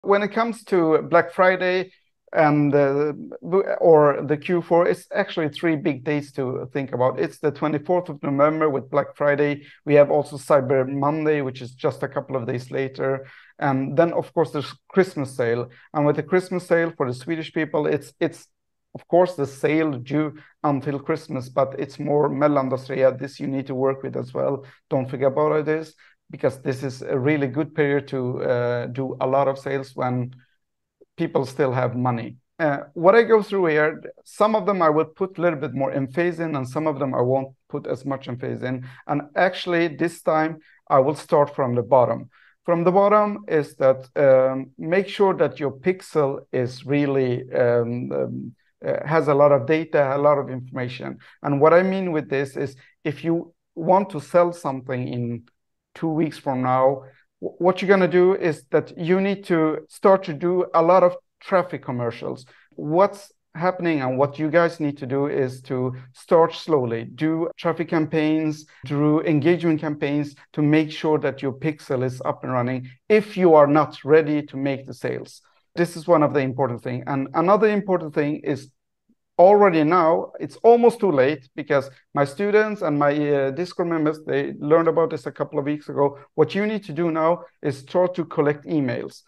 When it comes to Black Friday and or the Q4, it's actually 3 big days to think about. It's the 24th of November with Black Friday. We have also Cyber Monday, which is just a couple of days later. And then, of course, there's Christmas sale. And with the Christmas sale for the Swedish people, it's of course the sale due until Christmas, but it's more mellandagsrea. This you need to work with as well. Don't forget about this, because this is a really good period to do a lot of sales when people still have money. What I go through here, some of them I will put a little bit more emphasis in, and some of them I won't put as much emphasis in. And actually, this time I will start from the bottom. From the bottom is that make sure that your pixel is really has a lot of data, a lot of information. And what I mean with this is, if you want to sell something in 2 weeks from now, what you're going to do is that you need to start to do a lot of traffic commercials. What's happening and what you guys need to do is to start slowly, do traffic campaigns, do engagement campaigns to make sure that your pixel is up and running if you are not ready to make the sales. This is one of the important things. And another important thing is, already now, it's almost too late, because my students and my Discord members, they learned about this a couple of weeks ago. What you need to do now is start to collect emails,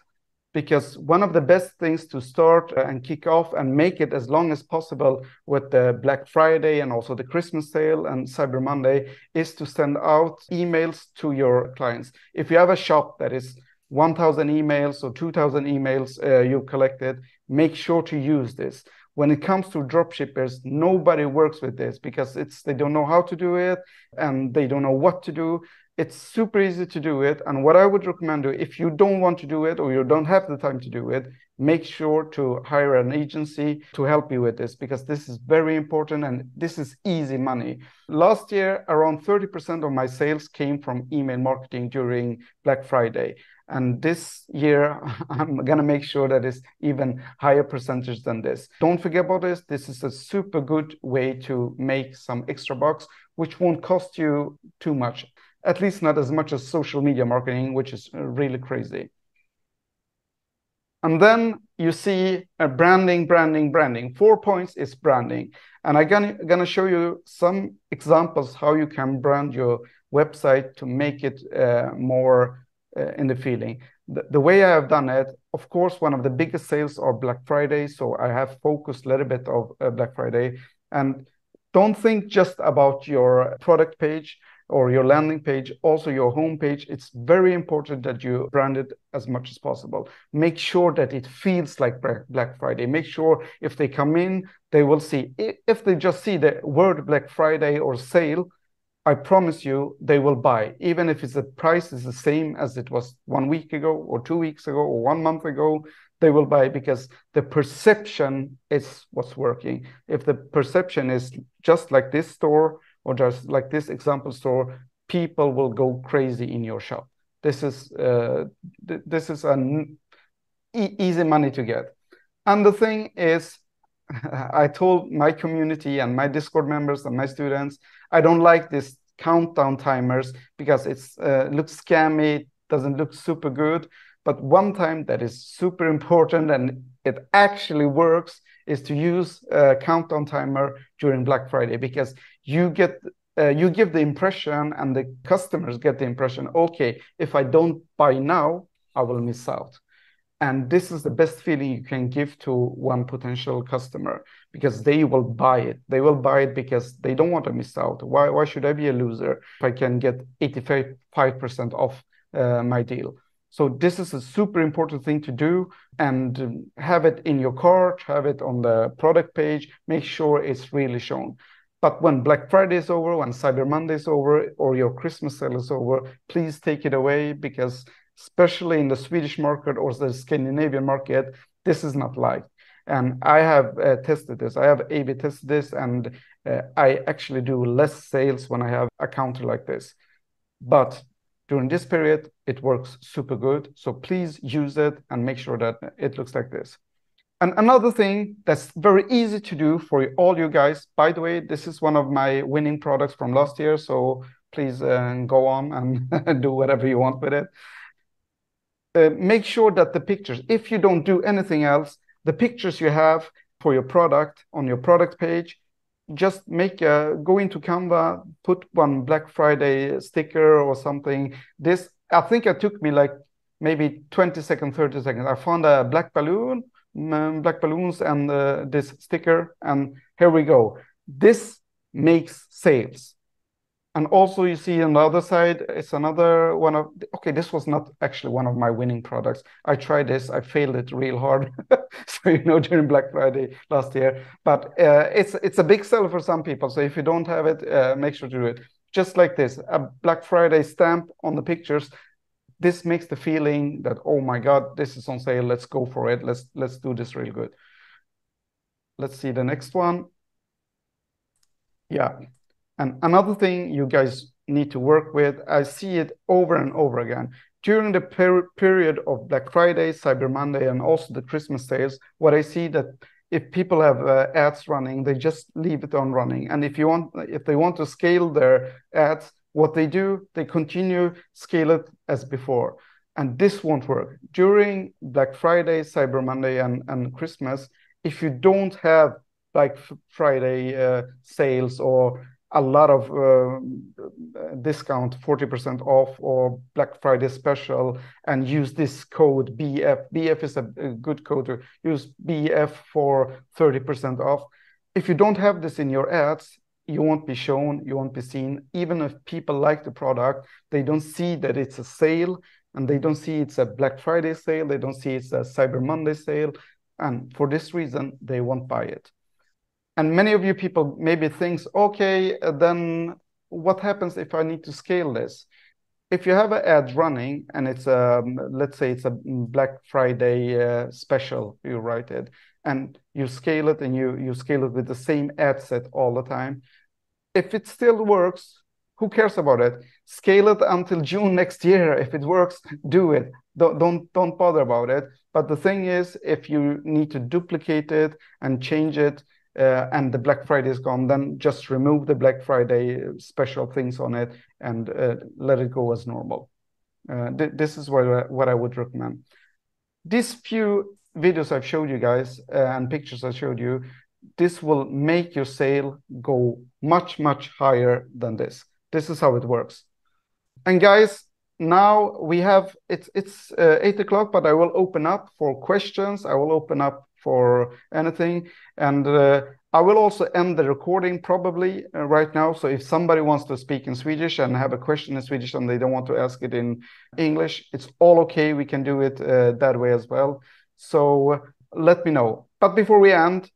because one of the best things to start and kick off and make it as long as possible with the Black Friday and also the Christmas sale and Cyber Monday is to send out emails to your clients. If you have a shop that is 1,000 emails or 2,000 emails you've collected, make sure to use this. When it comes to dropshippers, nobody works with this because they don't know how to do it and they don't know what to do. It's super easy to do it. And what I would recommend, if you don't want to do it or you don't have the time to do it, make sure to hire an agency to help you with this, because this is very important and this is easy money. Last year, around 30% of my sales came from email marketing during Black Friday. And this year, I'm going to make sure that it's even higher percentage than this. Don't forget about this. This is a super good way to make some extra bucks, which won't cost you too much. At least not as much as social media marketing, which is really crazy. And then you see branding. 4 points is branding. And I'm gonna show you some examples how you can brand your website to make it more in the feeling. The way I have done it, of course, one of the biggest sales are Black Friday. So I have focused a little bit of Black Friday. And don't think just about your product page or your landing page, also your home page. It's very important that you brand it as much as possible. Make sure that it feels like Black Friday. Make sure if they come in, they will see. If they just see the word Black Friday or sale, I promise you they will buy, even if the price is the same as it was 1 week ago or 2 weeks ago or 1 month ago. They will buy because the perception is what's working. If the perception is just like this store or just like this example store, people will go crazy in your shop. This is an easy money to get. And the thing is, I told my community and my Discord members and my students, I don't like this countdown timers because it looks scammy, doesn't look super good. But one time that is super important and it actually works is to use a countdown timer during Black Friday, because you give the impression and the customers get the impression, okay, if I don't buy now, I will miss out. And this is the best feeling you can give to one potential customer, because they will buy it. They will buy it because they don't want to miss out. Why should I be a loser if I can get 85% off my deal? So this is a super important thing to do, and have it in your cart, have it on the product page, make sure it's really shown. But when Black Friday is over, when Cyber Monday is over, or your Christmas sale is over, please take it away, because especially in the Swedish market or the Scandinavian market, this is not liked. And I have tested this. I have A/B tested this, and I actually do less sales when I have a counter like this. But during this period, it works super good. So please use it and make sure that it looks like this. And another thing that's very easy to do for all you guys, by the way, this is one of my winning products from last year. So please go on and do whatever you want with it. make sure that the pictures, if you don't do anything else, the pictures you have for your product on your product page, just go into Canva, put one Black Friday sticker or something. This, I think it took me like maybe 20 seconds, 30 seconds. I found a black balloons and this sticker, and here we go. This makes sales. And also you see on the other side, it's another one of, okay, this was not actually one of my winning products. I tried this, I failed it real hard. So, during Black Friday last year, but it's a big seller for some people. So if you don't have it, make sure to do it. Just like this, a Black Friday stamp on the pictures. This makes the feeling that, oh my God, this is on sale. Let's go for it. Let's do this real good. Let's see the next one. Yeah. And another thing you guys need to work with, I see it over and over again. During the period of Black Friday, Cyber Monday, and also the Christmas sales, what I see that if people have ads running, they just leave it on running. And if they want to scale their ads, what they do, they continue scale it as before. And this won't work. During Black Friday, Cyber Monday, and Christmas, if you don't have Black Friday sales or a lot of discount, 40% off, or Black Friday special, and use this code BF. BF is a good code to use, BF for 30% off. If you don't have this in your ads, you won't be shown, you won't be seen. Even if people like the product, they don't see that it's a sale, and they don't see it's a Black Friday sale, they don't see it's a Cyber Monday sale, and for this reason, they won't buy it. And many of you people maybe thinks, okay, then what happens if I need to scale this? If you have an ad running and it's let's say it's a Black Friday special, you write it and you scale it, and you scale it with the same ad set all the time. If it still works, who cares about it? Scale it until June next year. If it works, do it. Don't bother about it. But the thing is, if you need to duplicate it and change it, and the Black Friday is gone, then just remove the Black Friday special things on it and let it go as normal. This is what I would recommend. These few videos I've showed you guys and pictures I showed you, this will make your sale go much, much higher than this. This is how it works. And guys, now we have, it's 8 o'clock, but I will open up for questions. I will open up for anything, and I will also end the recording probably right now. So if somebody wants to speak in Swedish and have a question in Swedish and they don't want to ask it in English, it's all okay. We can do it that way as well. So let me know. But before we end,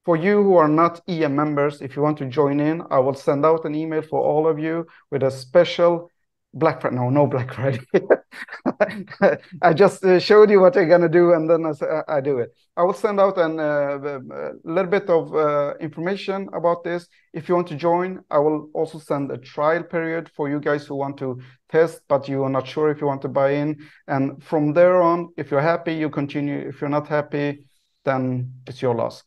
for you who are not EM members, if you want to join in, I will send out an email for all of you with a special Black Friday. No Black Friday. I just showed you what you're gonna do, and then I do it. I will send out a little bit of information about this. If you want to join, I will also send a trial period for you guys who want to test, but you are not sure if you want to buy in. And from there on, if you're happy, you continue. If you're not happy, then it's your loss.